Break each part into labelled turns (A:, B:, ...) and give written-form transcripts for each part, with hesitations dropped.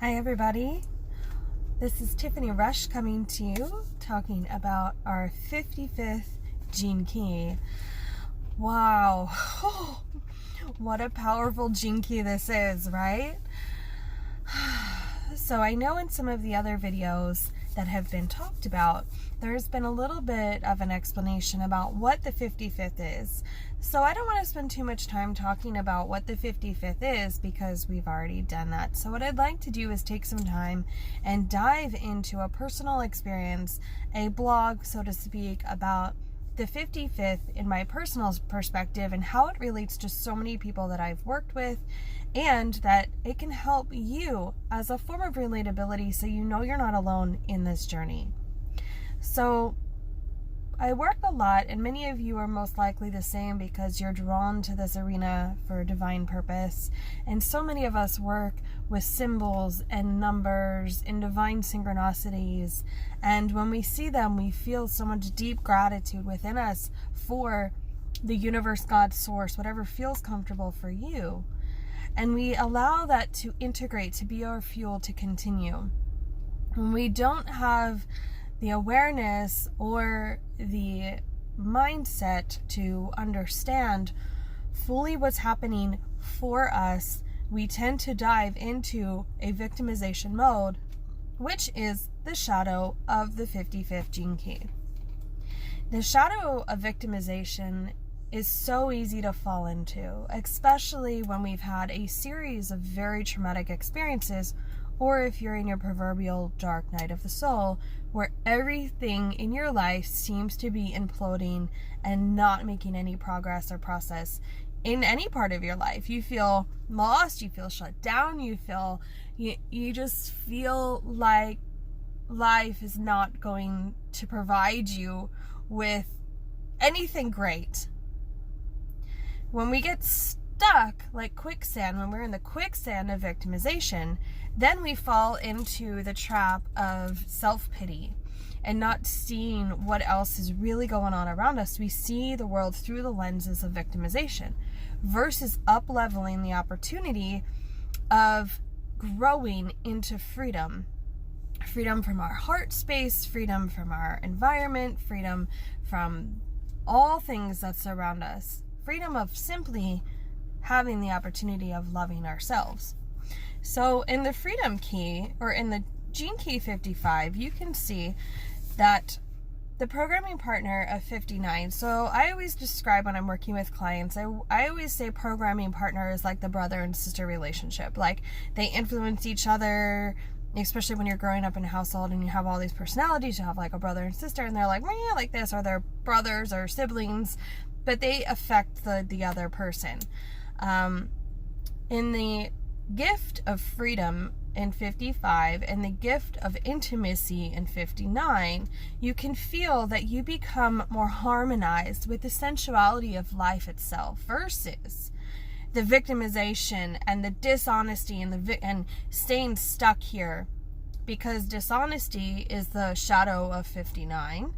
A: Hi everybody, this is Tiffany Rush coming to you talking about our 55th Gene Key. Wow, what a powerful Gene Key this is, right? So I know in some of the other videos that have been talked about, there's been a little bit of an explanation about what the 55th is. So I don't want to spend too much time talking about what the 55th is because we've already done that. So what I'd like to do is take some time and dive into a personal experience, a blog, so to speak, about the 55th in my personal perspective and how it relates to so many people that I've worked with, and that it can help you as a form of relatability so you know you're not alone in this journey. So I work a lot, and many of you are most likely the same because you're drawn to this arena for divine purpose. And so many of us work with symbols and numbers and divine synchronicities. And when we see them, we feel so much deep gratitude within us for the universe, God, source, whatever feels comfortable for you. And we allow that to integrate, to be our fuel to continue. When we don't have the awareness or the mindset to understand fully what's happening for us, we tend to dive into a victimization mode, which is the shadow of the 55th Gene Key. The shadow of victimization is so easy to fall into, especially when we've had a series of very traumatic experiences, or if you're in your proverbial dark night of the soul, where everything in your life seems to be imploding and not making any progress or process in any part of your life. You feel lost, you feel shut down, you just feel like life is not going to provide you with anything great. When we get stuck like quicksand, when we're in the quicksand of victimization, then we fall into the trap of self-pity and not seeing what else is really going on around us. We see the world through the lenses of victimization versus up-leveling the opportunity of growing into freedom. Freedom from our heart space, freedom from our environment, freedom from all things that surround us. Freedom of simply having the opportunity of loving ourselves. So in the Freedom Key, or in the Gene Key 55, you can see that the programming partner of 59, so I always describe when I'm working with clients, I always say programming partner is like the brother and sister relationship. Like, they influence each other, especially when you're growing up in a household and you have all these personalities. You have like a brother and sister, and they're like, meh, like this, or they're brothers or siblings, but they affect the other person. In the gift of freedom in 55 and the gift of intimacy in 59, you can feel that you become more harmonized with the sensuality of life itself versus the victimization and the dishonesty and staying stuck here, because dishonesty is the shadow of 59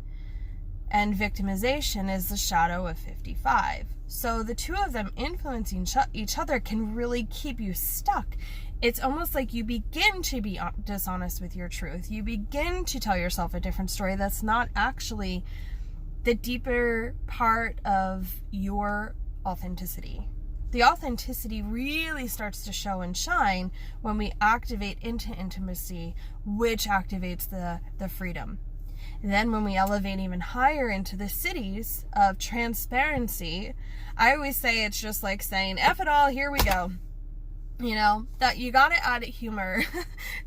A: and victimization is the shadow of 55. So the two of them influencing each other can really keep you stuck. It's almost like you begin to be dishonest with your truth. You begin to tell yourself a different story that's not actually the deeper part of your authenticity. The authenticity really starts to show and shine when we activate into intimacy, which activates the freedom. Then when we elevate even higher into the cities of transparency, I always say it's just like saying, F it all, here we go. You know, that you got to add humor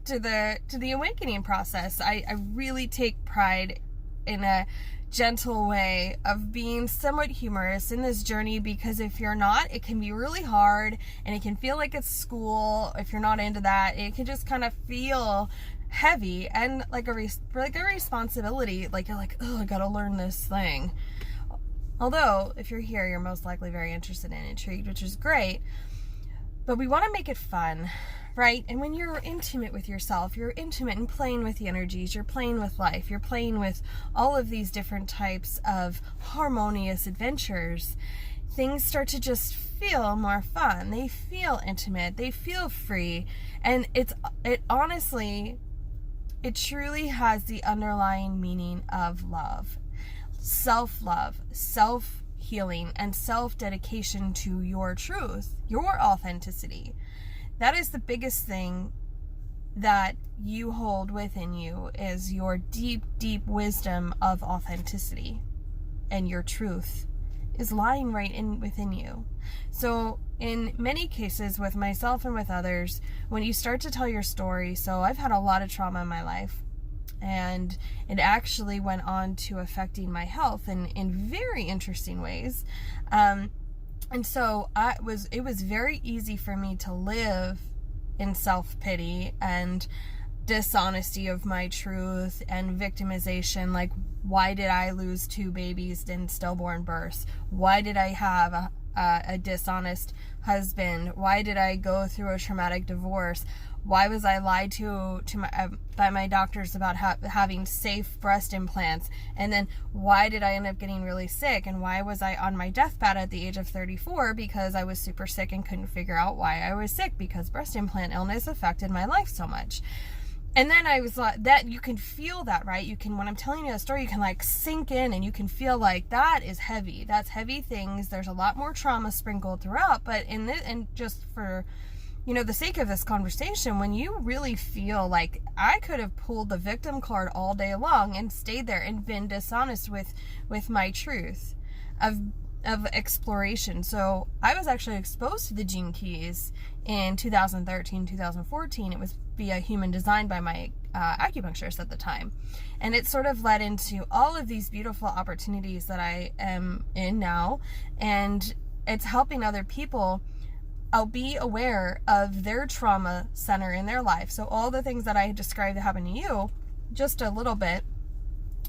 A: to the awakening process. I really take pride in a gentle way of being somewhat humorous in this journey, because if you're not, it can be really hard and it can feel like it's school. If you're not into that, it can just kind of feel heavy and like a responsibility. Like, you're like, oh, I gotta learn this thing. Although if you're here, you're most likely very interested and intrigued, which is great. But we want to make it fun, right? And when you're intimate with yourself, you're intimate and playing with the energies, you're playing with life, you're playing with all of these different types of harmonious adventures, things start to just feel more fun. They feel intimate. They feel free. And it honestly, it truly has the underlying meaning of love. Self-love, self-healing, and self-dedication to your truth, your authenticity. That is the biggest thing that you hold within you, is your deep, deep wisdom of authenticity, and your truth is lying right within you. So in many cases, with myself and with others, when you start to tell your story, so I've had a lot of trauma in my life, and it actually went on to affecting my health in very interesting ways. And so it was very easy for me to live in self-pity and dishonesty of my truth and victimization. Like, why did I lose 2 babies in stillborn births? Why did I have a dishonest husband? Why did I go through a traumatic divorce? Why was I lied to by my doctors about having safe breast implants? And then why did I end up getting really sick? And why was I on my deathbed at the age of 34? Because I was super sick and couldn't figure out why I was sick, because breast implant illness affected my life so much. And then I was like, that you can feel that, right? You can, when I'm telling you a story, you can like sink in and you can feel like that is heavy. That's heavy things. There's a lot more trauma sprinkled throughout, but and just for, the sake of this conversation, when you really feel like I could have pulled the victim card all day long and stayed there and been dishonest with my truth of exploration. So I was actually exposed to the Gene Keys in 2013, 2014. It was via human design by my acupuncturist at the time. And it sort of led into all of these beautiful opportunities that I am in now. And it's helping other people. I'll be aware of their trauma center in their life. So all the things that I described that happened to you, just a little bit,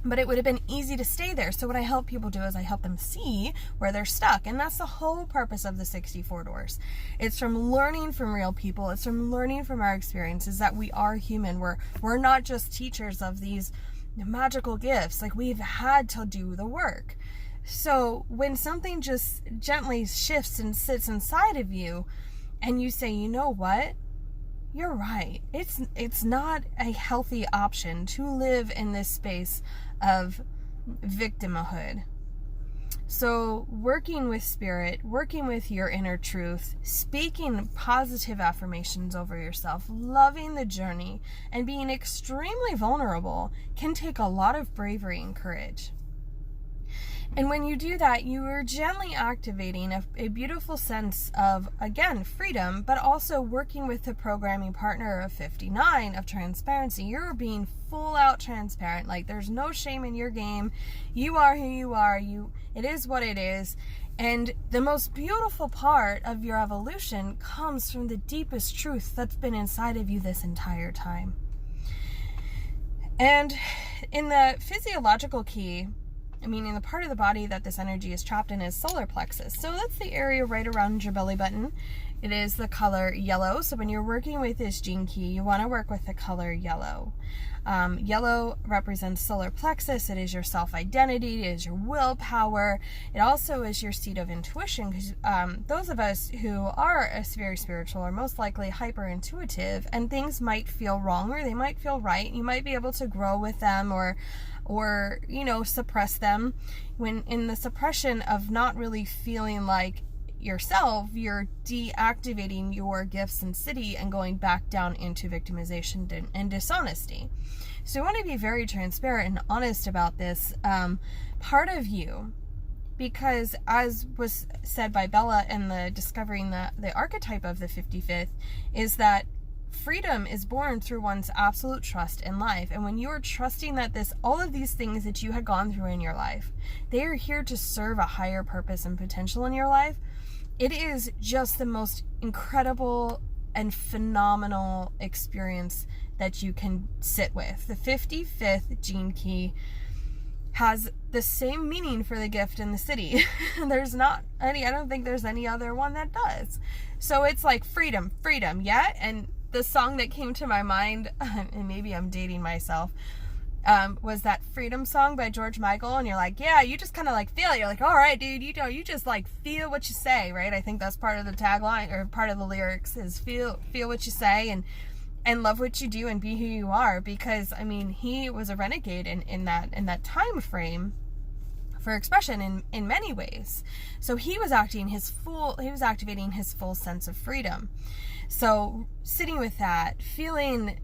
A: but it would have been easy to stay there. So what I help people do is I help them see where they're stuck. And that's the whole purpose of the 64 Doors. It's from learning from real people. It's from learning from our experiences that we are human. We're not just teachers of these magical gifts. Like, we've had to do the work. So when something just gently shifts and sits inside of you and you say, you know what? You're right. It's not a healthy option to live in this space of victimhood. So working with spirit, working with your inner truth, speaking positive affirmations over yourself, loving the journey, and being extremely vulnerable can take a lot of bravery and courage. And when you do that, you are gently activating a beautiful sense of, again, freedom, but also working with the programming partner of 59 of transparency. You're being full out transparent. Like, there's no shame in your game. You are who you are. It is what it is. And the most beautiful part of your evolution comes from the deepest truth that's been inside of you this entire time. And in the physiological key, meaning the part of the body that this energy is trapped in, is solar plexus. So that's the area right around your belly button. It is the color yellow. So when you're working with this gene key, you want to work with the color yellow. Yellow represents solar plexus. It is your self-identity. It is your willpower. It also is your seat of intuition, because those of us who are very spiritual are most likely hyper-intuitive, and things might feel wrong or they might feel right. You might be able to grow with them or suppress them. When in the suppression of not really feeling like yourself, you're deactivating your gifts and city and going back down into victimization and dishonesty. So I want to be very transparent and honest about this part of you, because as was said by Bella in the discovering the archetype of the 55th, is that freedom is born through one's absolute trust in life. And when you are trusting that all of these things that you had gone through in your life, they are here to serve a higher purpose and potential in your life, it is just the most incredible and phenomenal experience that you can sit with. The 55th gene key has the same meaning for the gift in the city. I don't think there's any other one that does. So it's like freedom, yeah? And the song that came to my mind, and maybe I'm dating myself, was that Freedom Song by George Michael, and you're like, yeah, you just kind of like feel it. You're like, all right, dude, you just like feel what you say, right? I think that's part of the tagline, or part of the lyrics, is feel what you say, and love what you do, and be who you are. Because I mean, he was a renegade in that time frame for expression in many ways. So he was activating his full sense of freedom. So sitting with that, feeling,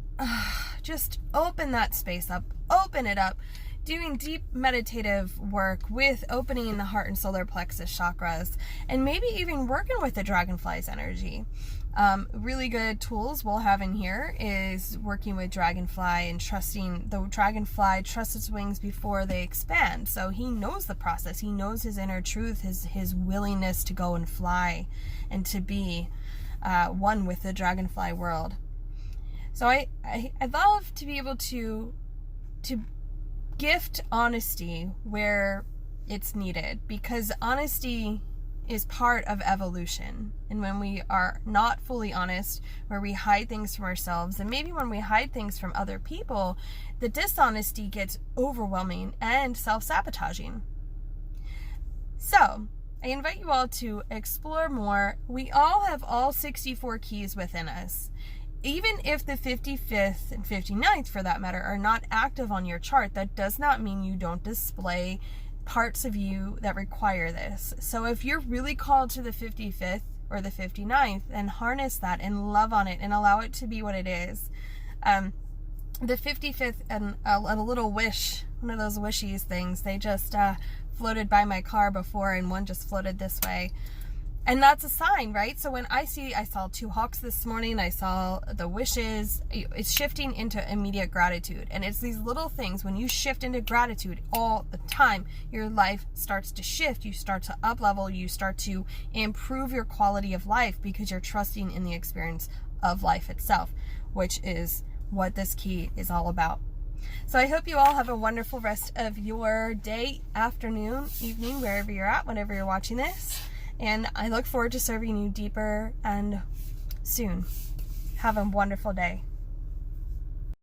A: just open that space up, open it up, doing deep meditative work with opening the heart and solar plexus chakras, and maybe even working with the dragonfly's energy. Really good tools we'll have in here is working with dragonfly and trusting the dragonfly trusts its wings before they expand. So he knows the process. He knows his inner truth, his willingness to go and fly and to be one with the dragonfly world. So I'd love to be able to gift honesty where it's needed, because honesty is part of evolution. And when we are not fully honest, where we hide things from ourselves, and maybe when we hide things from other people, the dishonesty gets overwhelming and self-sabotaging. So I invite you all to explore more. We all have all 64 keys within us. Even if the 55th and 59th, for that matter, are not active on your chart, that does not mean you don't display parts of you that require this. So if you're really called to the 55th or the 59th, then harness that and love on it and allow it to be what it is. The 55th and a little wish, one of those wishies things, they just floated by my car before, and one just floated this way. And that's a sign, right? So when I saw 2 hawks this morning, I saw the wishes, it's shifting into immediate gratitude. And it's these little things, when you shift into gratitude all the time, your life starts to shift, you start to up level, you start to improve your quality of life, because you're trusting in the experience of life itself, which is what this key is all about. So I hope you all have a wonderful rest of your day, afternoon, evening, wherever you're at, whenever you're watching this. And I look forward to serving you deeper and soon. Have a wonderful day.